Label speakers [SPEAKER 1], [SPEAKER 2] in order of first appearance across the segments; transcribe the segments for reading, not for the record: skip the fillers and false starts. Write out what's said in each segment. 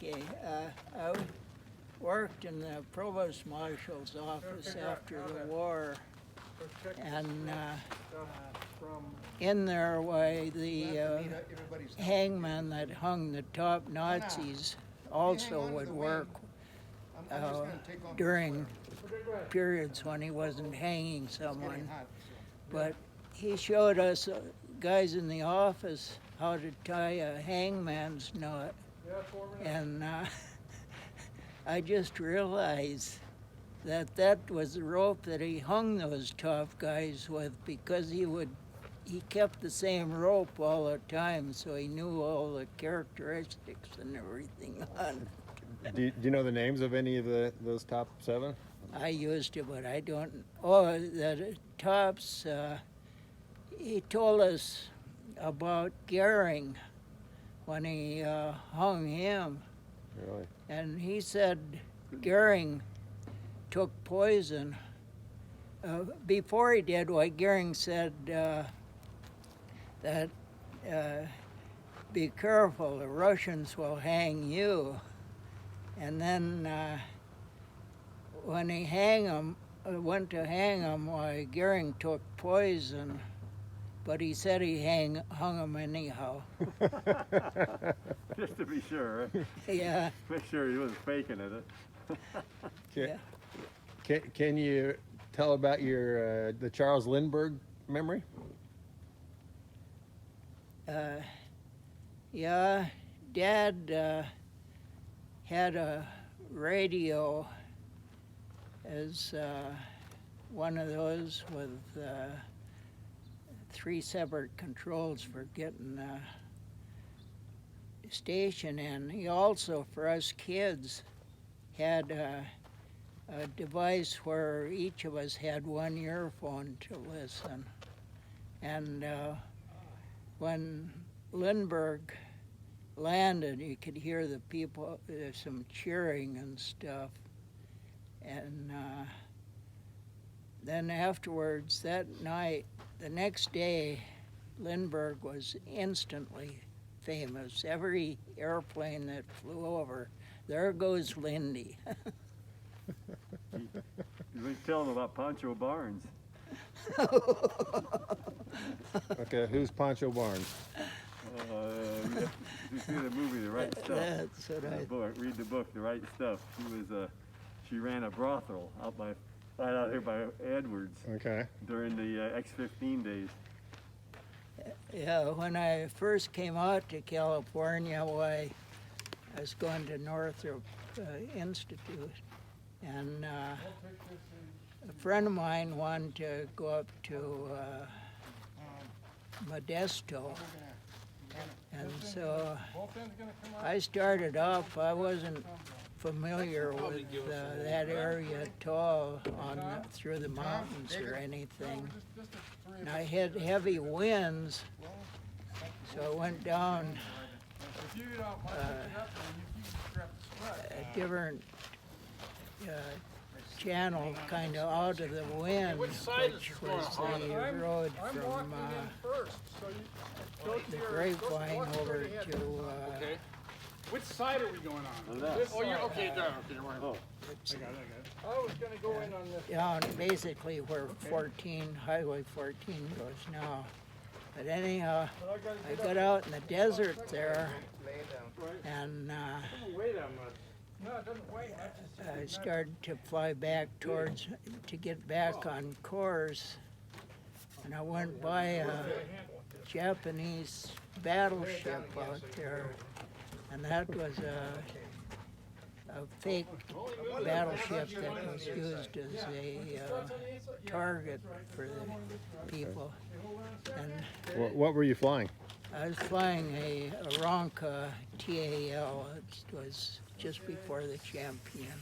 [SPEAKER 1] Okay, I worked in the provost marshal's office after the war, and in there was the hangman that hung the top Nazis also would work during periods when he wasn't hanging someone. But he showed us guys in the office how to tie a hangman's knot. And I just realized that that was the rope that he hung those tough guys with, because he kept the same rope all the time, so he knew all the characteristics and everything on it.
[SPEAKER 2] Do you know the names of any of those top 7?
[SPEAKER 1] I used it, but I don't. Oh, the tops, he told us about Goering when he hung him.
[SPEAKER 2] Really?
[SPEAKER 1] And he said Goering took poison. Before he did, what Goering said, that be careful, the Russians will hang you. And then when he went to hang him, Goering took poison, but he said he hung him anyhow.
[SPEAKER 3] Just to be sure, right?
[SPEAKER 1] Yeah.
[SPEAKER 3] Make sure he wasn't faking it.
[SPEAKER 1] Yeah.
[SPEAKER 2] Can you tell about your the Charles Lindbergh memory?
[SPEAKER 1] Yeah, Dad had a radio as one of those with 3 separate controls for getting the station in. He also, for us kids, had a device where each of us had one earphone to listen. And when Lindbergh landed, you could hear the people, some cheering and stuff. And then afterwards, that night, the next day, Lindbergh was instantly famous. Every airplane that flew over, there goes Lindy.
[SPEAKER 3] You was telling about Pancho Barnes.
[SPEAKER 2] Okay, who's Pancho Barnes?
[SPEAKER 3] You see the movie, The Right Stuff.
[SPEAKER 1] That's what
[SPEAKER 3] Read the book, The Right Stuff. She ran a brothel right out here by Edwards.
[SPEAKER 2] Okay.
[SPEAKER 3] During the X-15 days.
[SPEAKER 1] Yeah, when I first came out to California, I was going to Northrop Institute, and a friend of mine wanted to go up to Modesto, and so I started off. I wasn't familiar with that area at all through the mountains or anything. And I had heavy winds, so I went down a different channel kind of out of the wind, which was the road from the Grapevine over to
[SPEAKER 4] Which side are we going on? Oh, you're okay. There. Okay, you're right. I was going to go in on this.
[SPEAKER 1] down basically where Highway 14 goes now. But anyhow, I got out in the desert there, and
[SPEAKER 4] Weigh that much. No, it doesn't weigh much.
[SPEAKER 1] I started to fly back to get back on course, and I went by a Japanese battleship out there, and that was a fake battleship that was used as a target for the people. And
[SPEAKER 2] What were you flying?
[SPEAKER 1] I was flying a Ronca TAL. It was just before the Champion.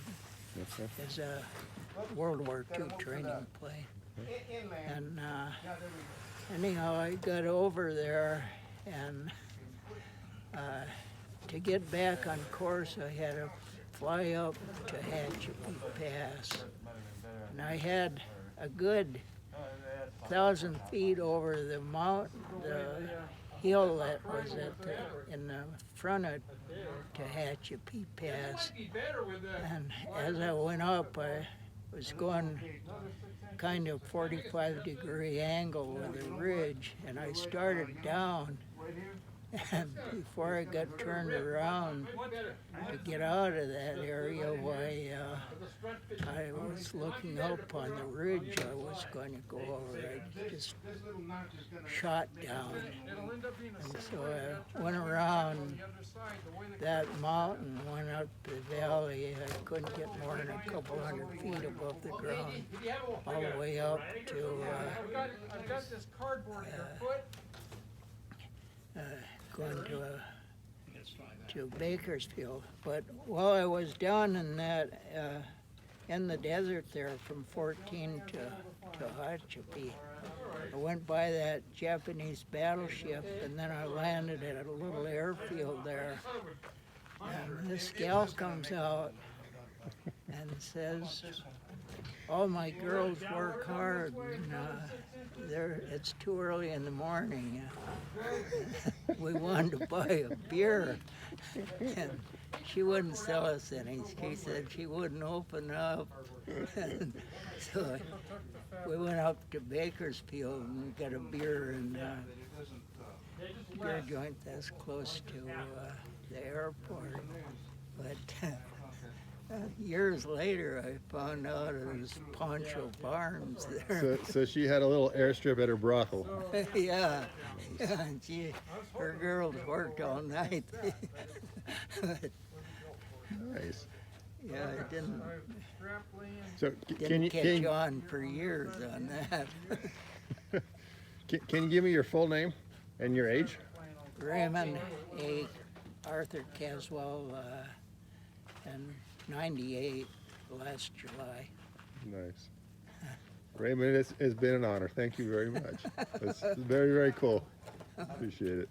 [SPEAKER 2] Okay.
[SPEAKER 1] It's a World War II training plane. And anyhow, I got over there, and to get back on course, I had to fly up to Hatchapee Pass. And I had a good 1,000 feet over the hill that was in the front of Tehachapi Pass. And as I went up, I was going kind of 45-degree angle with a ridge, and I started down. And before I got turned around to get out of that area, why, I was looking up on the ridge I was going to go over. I just shot down. And so I went around that mountain, went up the valley. I couldn't get more than a couple hundred feet above the ground, all the way up to going to Bakersfield. But while I was down in that in the desert there from 14 to Tehachapi, I went by that Japanese battleship, and then I landed at a little airfield there. And this gal comes out and says, "All my girls work hard, and it's too early in the morning. We wanted to buy a beer." And she wouldn't sell us any. She said she wouldn't open up. And so we went up to Bakersfield and got a beer in a beer joint that's close to the airport. But years later, I found out it was Poncho Farms there.
[SPEAKER 2] So she had a little airstrip at her brothel.
[SPEAKER 1] Yeah, and her girls worked all night. But,
[SPEAKER 2] Nice.
[SPEAKER 1] yeah, it didn't
[SPEAKER 2] So
[SPEAKER 1] catch on for years on that.
[SPEAKER 2] can you give me your full name and your age?
[SPEAKER 1] Raymond A. Arthur Caswell, and 98 last July.
[SPEAKER 2] Nice. Raymond, it's been an honor. Thank you very much. It's very, very cool. Appreciate it.